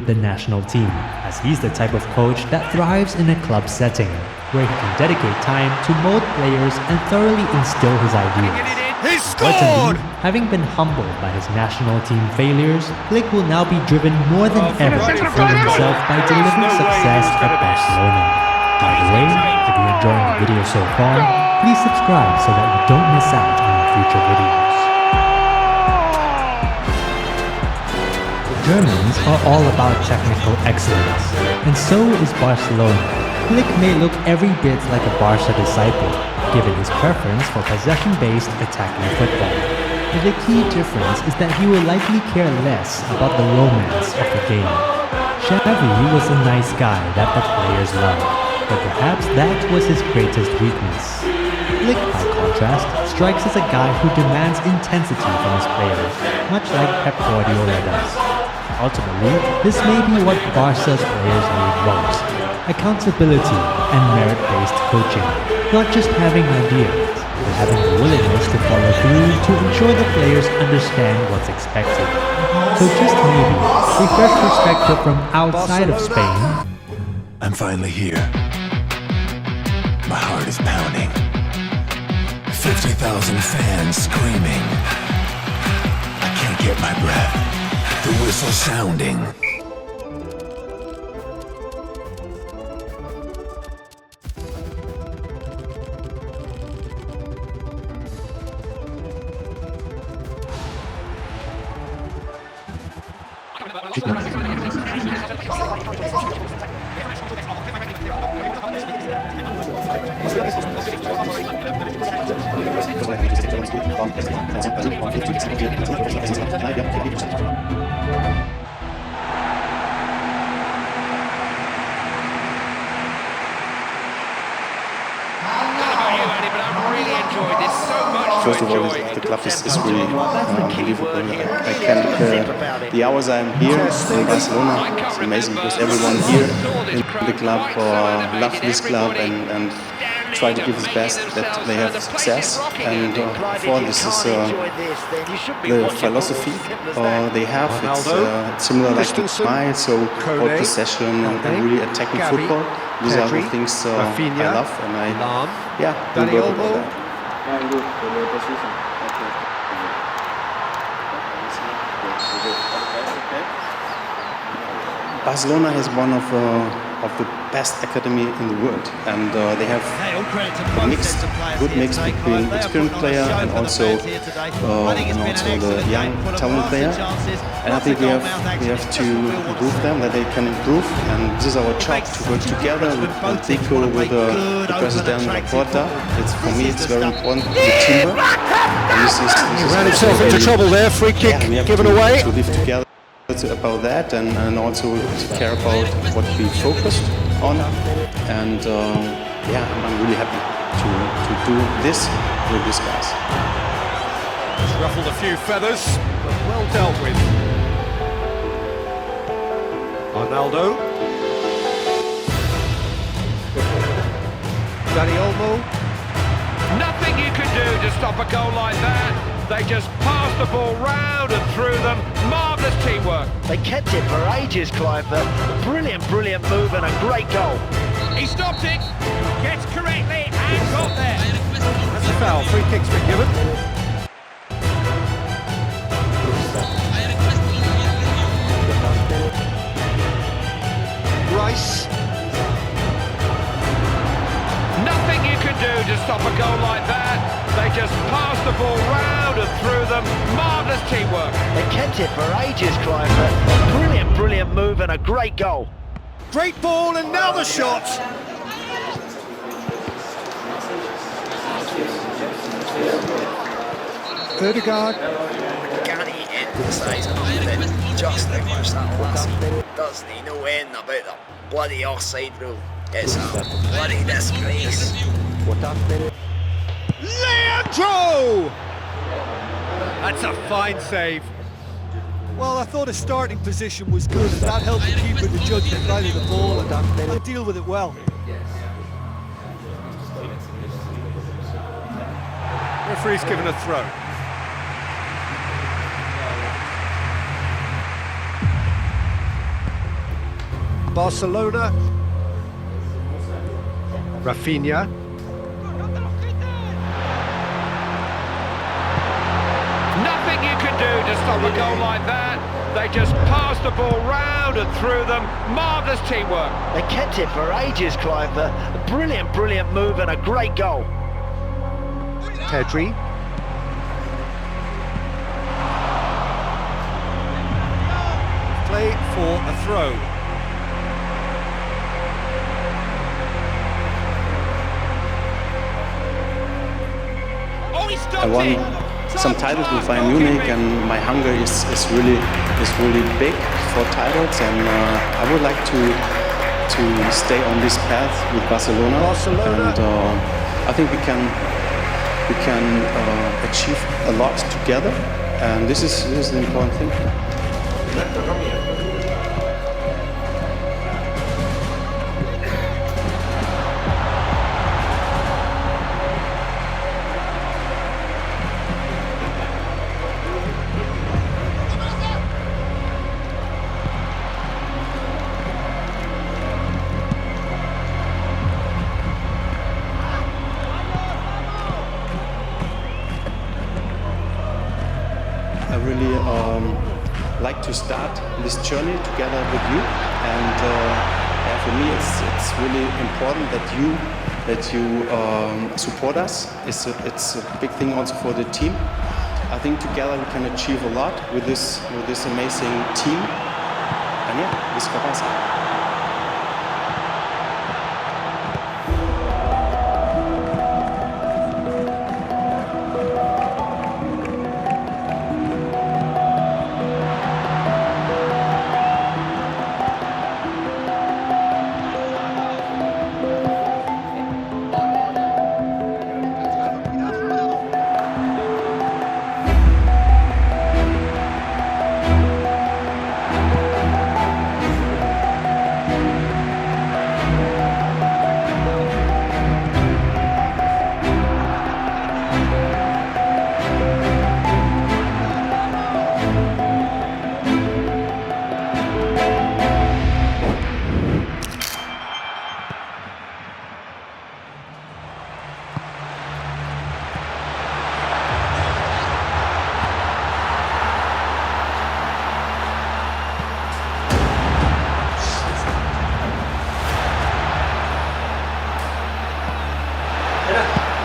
the national team, as he's the type of coach that thrives in a club setting, where he can dedicate time to mold players and thoroughly instill his ideas. He scored! Having been humbled by his national team failures, Flick will now be driven more than ever to prove himself by delivering success at Barcelona. By the way, if you're enjoying the video so far, please subscribe so that you don't miss out on our future videos. The Germans are all about technical excellence, and so is Barcelona. Flick may look every bit like a Barca disciple, given his preference for possession-based attacking football. But the key difference is that he will likely care less about the romance of the game. Xavi was a nice guy that the players loved, but perhaps that was his greatest weakness. Flick, by contrast, strikes as a guy who demands intensity from his players, much like Pep Guardiola does. Ultimately, this may be what Barca's players need most: accountability and merit-based coaching. Not just having ideas, but having the willingness to follow through to ensure the players understand what's expected. So just maybe, a fresh perspective from outside of Spain. I'm finally here. My heart is pounding. 50,000 fans screaming. I can't get my breath. The whistle sounding. First of all, the club is really unbelievable. I can't, the hours I'm here in Barcelona, it's amazing because everyone here in the club loves this club and try to give his best that they have success. And for this is the philosophy they have. It's similar like to mine, so all possession and really attacking football. These are the things I love, and I do work about that. Barcelona has one of the best academy in the world, and they have a good mix between experienced player and also the young talent player. And I think we have to improve them, that they can improve, and this is our job to work together with Atletico, with the president Laporta. For me it's very important, the teamwork. He ran himself into trouble there, free kick given away. To live together about that, and also to care about what we focused on, and I'm really happy to do this with these guys. He's ruffled a few feathers, but well dealt with. Ronaldo. Dani Olmo. Nothing you can do to stop a goal like that. They just passed the ball round and through them. Marvellous teamwork. They kept it for ages, Clive, but brilliant move and a great goal. He stopped it, gets correctly and got there. That's a foul, free kick's been given. Rice. Nothing you can do to stop a goal like that. They just passed the ball round and through them. Marvellous teamwork. They kept it for ages, Clive, but brilliant move and a great goal. Great ball, and now the shot. Ødegaard. Can he emphasise just how much that lassie doesn't he know anything about the bloody offside rule? It's a bloody disgrace. Leandro! That's a fine save. Well, I thought his starting position was good, and that helped the keeper to judge the flight of the ball and deal with it well. Referee's given a throw. Barcelona. Rafinha. Nothing you can do to stop a goal like that. They just passed the ball round and through them. Marvellous teamwork. They kept it for ages, Clive. A brilliant, brilliant move and a great goal. Pedri. Play for a throw. Oh, he stopped I won it. some titles with Bayern Munich, and my hunger is really big for titles, and I would like to stay on this path with Barcelona. And I think we can achieve a lot together, and this is the important thing. I really like to start this journey together with you, and for me it's really important that you support us. It's a big thing also for the team. I think together we can achieve a lot with this amazing team, and yeah, this is capaz.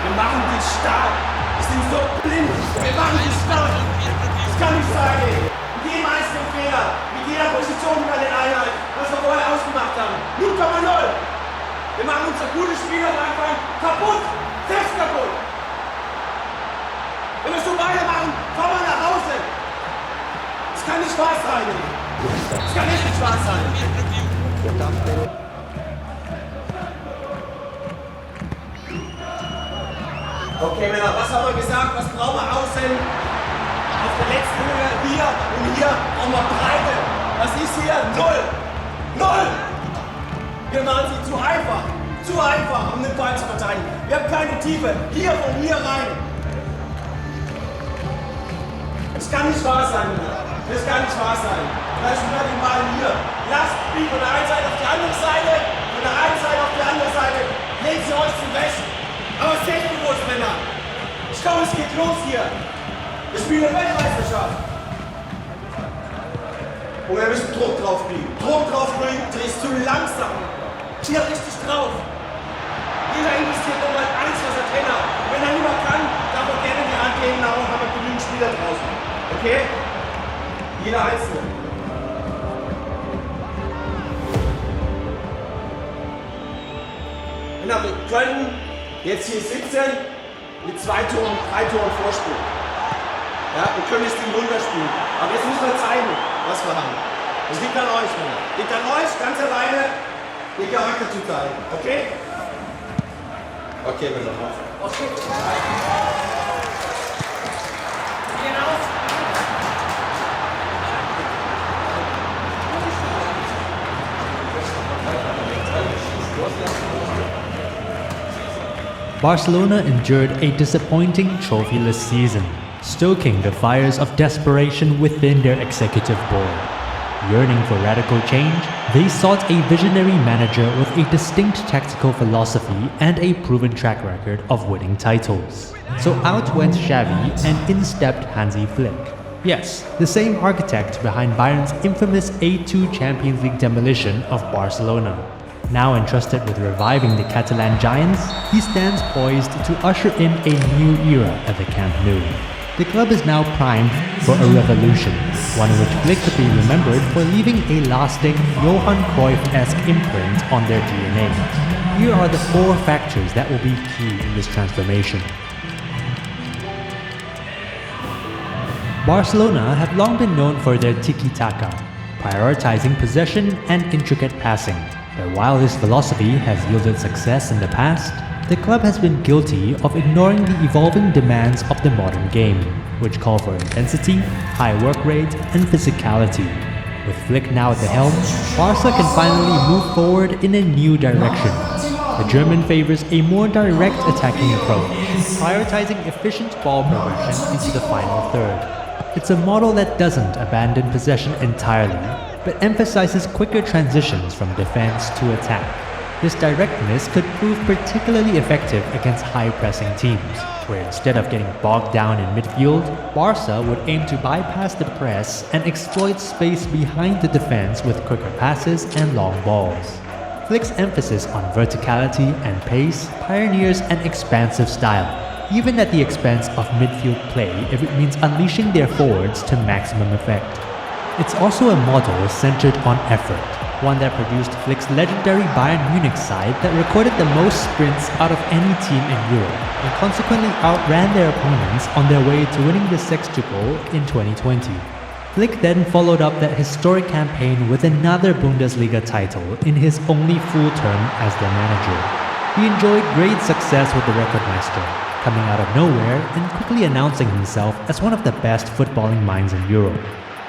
Wir machen die stark. Wir sind so blind. Wir machen die stark. Das kann nicht sein, ey. Mit jedem einzelnen Fehler, mit jeder Position bei den Einheiten, was wir vorher ausgemacht haben. 0,0. Wir machen unser gutes Spiel am Anfang kaputt. Selbst kaputt. Wenn wir so weitermachen, fahren wir nach Hause. Das kann nicht wahr sein, ey. Das kann echt nicht wahr sein. Okay, Männer, was haben wir gesagt? Was brauchen wir außen? Auf der letzten Höhe, hier und hier brauchen wir Breite. Was ist hier? 0. 0! Wir machen sie zu einfach, um den Ball zu verteidigen. Wir haben keine Tiefe. Hier von hier rein. Das kann nicht wahr sein, Männer. Das kann nicht wahr sein. Lass mir den Ball hier. Lasst mich von der einen Seite auf die andere Seite, von der einen Seite auf die andere Seite. Legt sie euch zum Westen. Aber selbstbewusst, Männer. Ich glaube, es geht los hier. Wir spielen eine Weltmeisterschaft. Und wir müssen Druck drauf kriegen. Druck drauf kriegen, der ist zu langsam. Hier richtig drauf. Jeder investiert nochmal alles, was er Trainer. Wenn er lieber kann, darf er gerne die Hand geben, darum haben wir genügend Spieler draußen. Okay? Jeder Einzelne. Männer, wir können jetzt hier sitzen mit 2 Toren, 3 Toren Vorsprung. Ja, wir können das Ding runterspielen. Aber jetzt müssen wir zeigen, was wir haben. Das liegt an euch, Männer. Liegt an euch, ganz alleine, den Charakter zu zeigen. Okay? Okay, Männer. Okay. Genau. Barcelona endured a disappointing trophyless season, stoking the fires of desperation within their executive board. Yearning for radical change, They sought a visionary manager with a distinct tactical philosophy and a proven track record of winning titles. So out went Xavi and in stepped Hansi Flick. Yes, the same architect behind Bayern's infamous A2 Champions League demolition of Barcelona. Now entrusted with reviving the Catalan giants, he stands poised to usher in a new era at the Camp Nou. The club is now primed for a revolution, one in which Flick could be remembered for leaving a lasting Johan Cruyff-esque imprint on their DNA. Here are the 4 factors that will be key in this transformation. Barcelona have long been known for their tiki-taka, prioritizing possession and intricate passing. But while this philosophy has yielded success in the past, the club has been guilty of ignoring the evolving demands of the modern game, which call for intensity, high work rate, and physicality. With Flick now at the helm, Barca can finally move forward in a new direction. The German favors a more direct attacking approach, prioritizing efficient ball progression into the final third. It's a model that doesn't abandon possession entirely, but emphasizes quicker transitions from defense to attack. This directness could prove particularly effective against high-pressing teams, where instead of getting bogged down in midfield, Barca would aim to bypass the press and exploit space behind the defense with quicker passes and long balls. Flick's emphasis on verticality and pace pioneers an expansive style, even at the expense of midfield play if it means unleashing their forwards to maximum effect. It's also a model centered on effort, one that produced Flick's legendary Bayern Munich side that recorded the most sprints out of any team in Europe, and consequently outran their opponents on their way to winning the sextuple in 2020. Flick then followed up that historic campaign with another Bundesliga title in his only full term as their manager. He enjoyed great success with the Rekordmeister, coming out of nowhere and quickly announcing himself as one of the best footballing minds in Europe.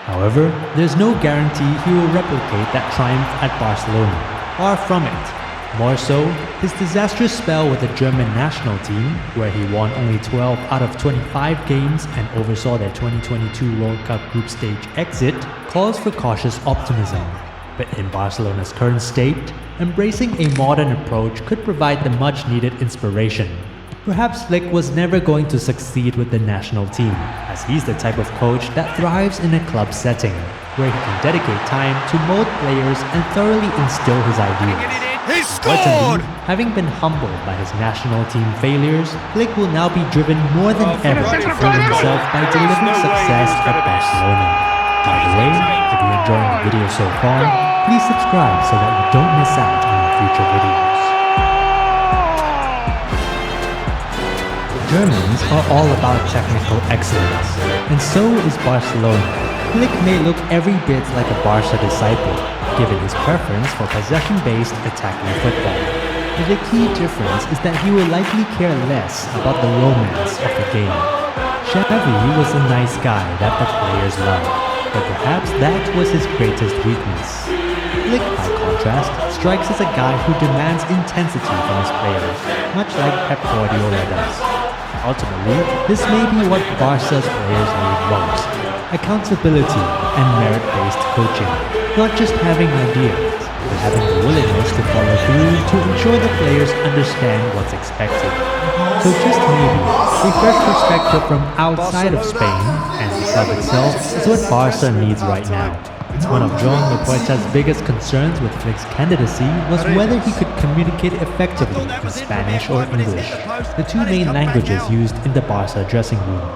However, there's no guarantee he will replicate that triumph at Barcelona. Far from it. More so, his disastrous spell with the German national team, where he won only 12 out of 25 games and oversaw their 2022 World Cup group stage exit, calls for cautious optimism. But in Barcelona's current state, embracing a modern approach could provide the much-needed inspiration. Perhaps Flick was never going to succeed with the national team, as he's the type of coach that thrives in a club setting, where he can dedicate time to mold players and thoroughly instill his ideas. He scored! Having been humbled by his national team failures, Flick will now be driven more than ever to prove himself by delivering success at Barcelona. By the way, if you're enjoying the video so far, please subscribe so that you don't miss out on our future videos. Germans are all about technical excellence, and so is Barcelona. Flick may look every bit like a Barca disciple, given his preference for possession-based attacking football. But the key difference is that he will likely care less about the romance of the game. Xavi was a nice guy that the players loved, but perhaps that was his greatest weakness. Flick, by contrast, strikes as a guy who demands intensity from his players, much like Pep Guardiola does. Ultimately, this may be what Barca's players need most: accountability and merit-based coaching. Not just having ideas, but having the willingness to follow through to ensure the players understand what's expected. So just maybe, a fresh perspective from outside of Spain and the club itself is what Barca needs right now. One of Joan Laporta's biggest concerns with Flick's candidacy was whether he could communicate effectively in Spanish or English, the two main languages used in the Barca dressing room.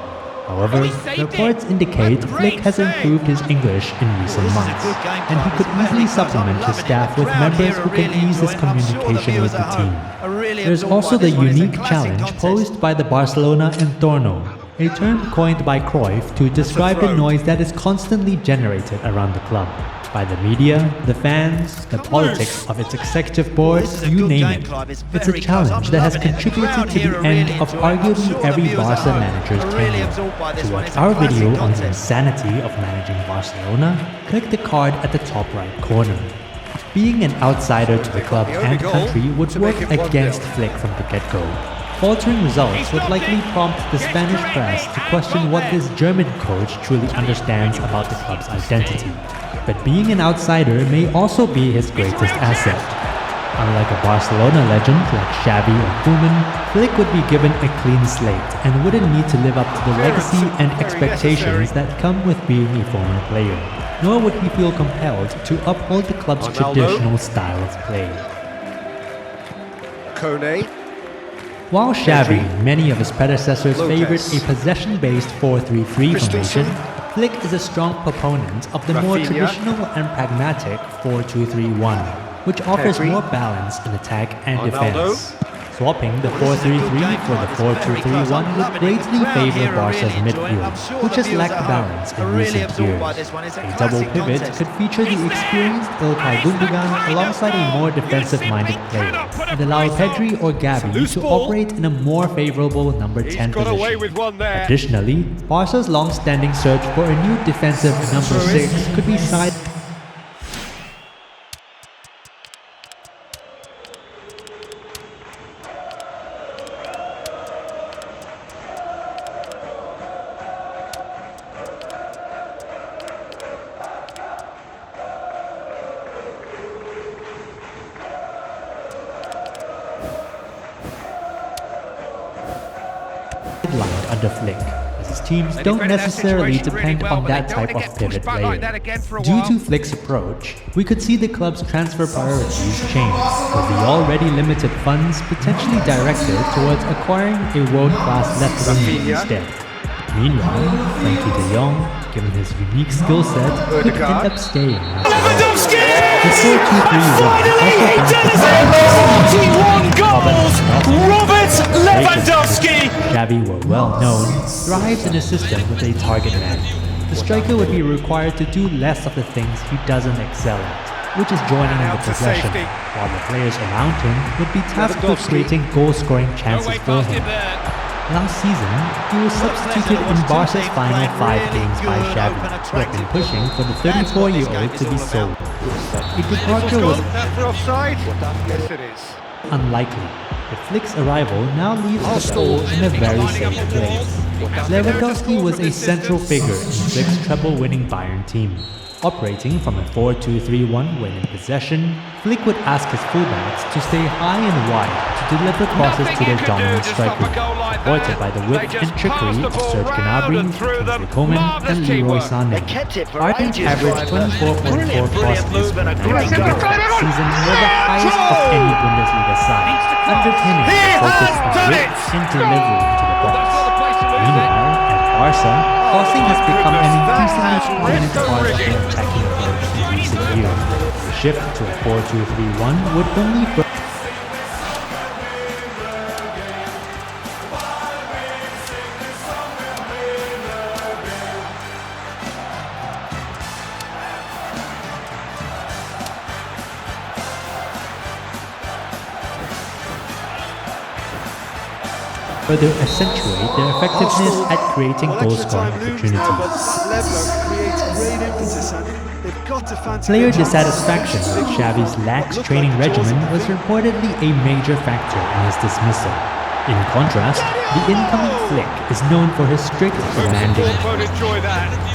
However, reports indicate Flick has improved his English in recent months, and he could easily supplement his staff with members who can ease his communication with the team. There's also the unique challenge posed by the Barcelona entorno, a term coined by Cruyff to describe the noise that is constantly generated around the club. By the media, the fans, the politics of its executive board, you name it. It's a challenge that has contributed to the end of arguably every Barca manager's tenure. To watch our video on the insanity of managing Barcelona, click the card at the top right corner. Being an outsider to the club and country would work against Flick from the get-go. Faltering results would likely prompt the Spanish press to question what this German coach truly understands about the club's identity. but being an outsider may also be his greatest asset. Unlike a Barcelona legend like Xavi or Koeman, Flick would be given a clean slate and wouldn't need to live up to the legacy and expectations that come with being a former player. Nor would he feel compelled to uphold the club's traditional style of play. Kone. While Xavi and many of his predecessors favored a possession-based 4-3-3 formation, Flick is a strong proponent of the more traditional and pragmatic 4-2-3-1, which offers more balance in attack and defense. Swapping the 4-3-3 for the 4-2-3-1 would greatly favor Barca's midfield, which has lacked balance in recent years. A double pivot could feature the experienced İlkay Gundogan alongside a more defensive-minded player, and allow Pedri or Gavi to operate in a more favorable number 10 position. Additionally, Barca's long-standing search for a new defensive number 6 could be side. Under Flick, as his teams don't necessarily depend on that type of pivot player. Due to Flick's approach, we could see the club's transfer priorities change, with the already limited funds potentially directed towards acquiring a world-class left winger instead. Meanwhile, Frankie de Jong, given his unique skill set, could end up staying. The 4-2-3-1 goals! Robert Lewandowski! Xavi were well known, thrives in a system with a target man. The striker would be required to do less of the things he doesn't excel at, which is joining in the possession, while the players around him would be tasked with creating goal-scoring chances for him. Last season, he was substituted in Barca's final 5 games by Xavi, who had been pushing for the 34-year-old to be sold. A departure was unlikely, but Flick's arrival now leaves the pool in a very safe place. Lewandowski was a central figure in Flick's treble-winning Bayern team. Operating from a 4-2-3-1 when in possession, Flick would ask his fullbacks to stay high and wide to deliver crosses to their dominant striker, supported by the width and trickery of Serge Gnabry, Kingsley Coman, and Leroy Sané. Bayern's average 24.4 crosses per 90 minutes that season were the highest of any Bundesliga side, underpinning the focus on width and delivery to the box. Meanwhile, at Barca, crossing has become an increasingly prominent part of their attacking approach in recent years. The shift to a 4-2-3-1 would only further accentuate their effectiveness at creating goal-scoring opportunities. Player dissatisfaction with Xavi's lax training regimen was reportedly a major factor in his dismissal. In contrast, the incoming Flick is known for his strict, demanding approach.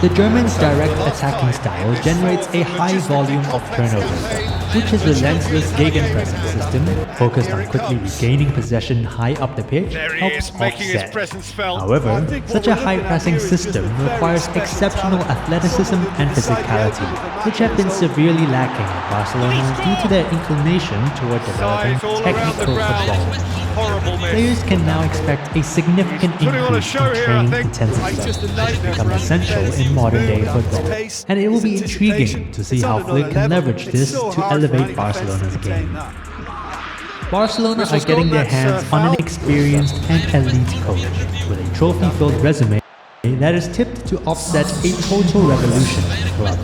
The German's direct attacking style generates a high volume of turnovers, which his relentless gegenpressing system, focused on quickly regaining possession high up the pitch, helps offset. However, such a high-pressing system requires exceptional athleticism and physicality, which have been severely lacking at Barcelona due to their inclination toward developing technical football. Players can now expect a significant increase in training intensity, which has become essential in modern-day football, and it will be intriguing to see how Flick can leverage this to elevate Barcelona's game. Barcelona are getting their hands on an experienced and elite coach, with a trophy-filled resume that is tipped to offset a total revolution in the club.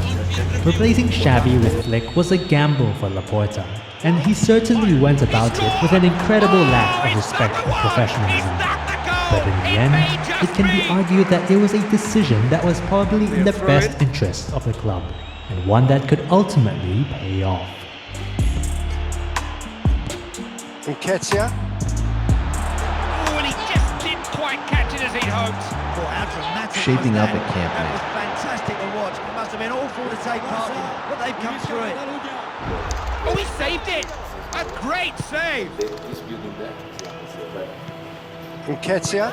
Replacing Xavi with Flick was a gamble for Laporta, and he certainly went about it with an incredible lack of respect and professionalism. But in the end, it can be argued that it was a decision that was probably in the best interest of the club, and one that could ultimately pay off. Nketiah. Oh, and he just didn't quite catch it as he'd hoped. Well, how dramatic Shaping was up that? at camp, That mate. was fantastic to watch. It must have been awful to take part in, but they've come through it. Oh, he saved it! A great save! Nketiah.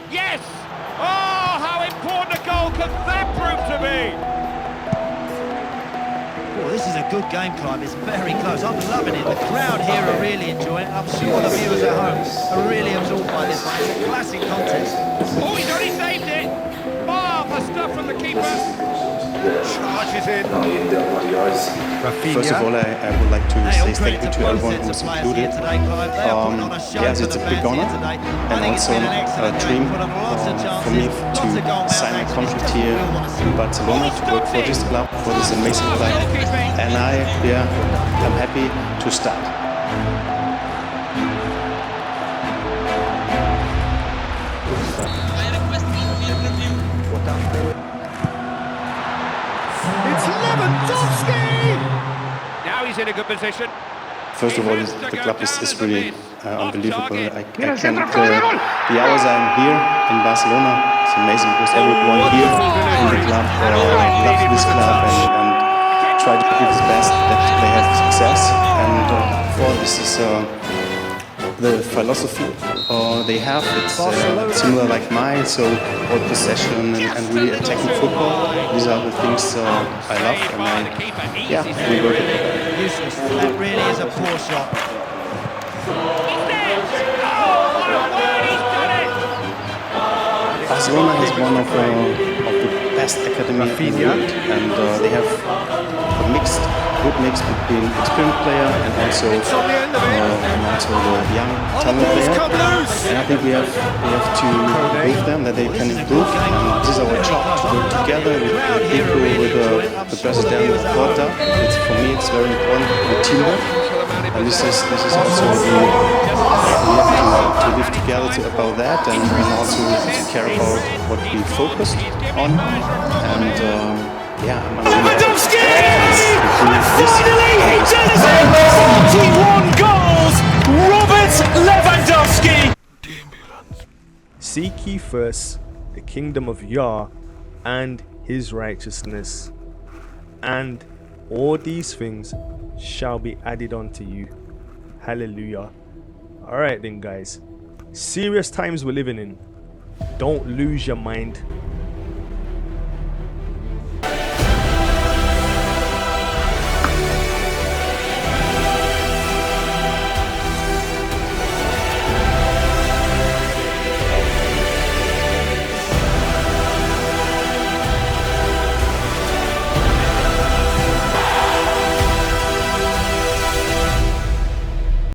Yes! Oh, how important a goal can that prove to be? Well, this is a good game, Clive. It's very close. I'm loving it. The crowd here are really enjoying it. I'm sure the viewers at home are really absorbed by this one. It's a classic contest. Oh, he's only saved it! Marvellous stuff from the keeper. Charges in. First of all, I would like to say thank you to everyone who was included. Yes, it's a big honor and also a dream for me to sign a contract here in Barcelona to work for this club, for this amazing club. And I'm happy to start. It's Lewandowski! Now he's in a good position. First of all, the club is really unbelievable. I can't, the hours I'm here in Barcelona, it's amazing because everyone here in the club loves this club and try to give the best that they have success. And for this is the philosophy they have. It's similar like mine, so all possession and really attacking football. These are the things I love, and we work it. Useless. That really is a poor shot. Barcelona is one of the best academies in the world, and they have a good mix between experienced player and also the young talent player. And I think we have to prove them that they can improve. And this is our job to work together with people, with the president, with Porta. For me, it's very important with teamwork. And this is also we have to live together about that, and also to care about what we focused on. And Lewandowski! And finally he does it! 41 goals! Robert Lewandowski! Seek ye first the kingdom of Yah and his righteousness, and all these things shall be added unto you. Hallelujah. Alright then, guys. Serious times we're living in. Don't lose your mind.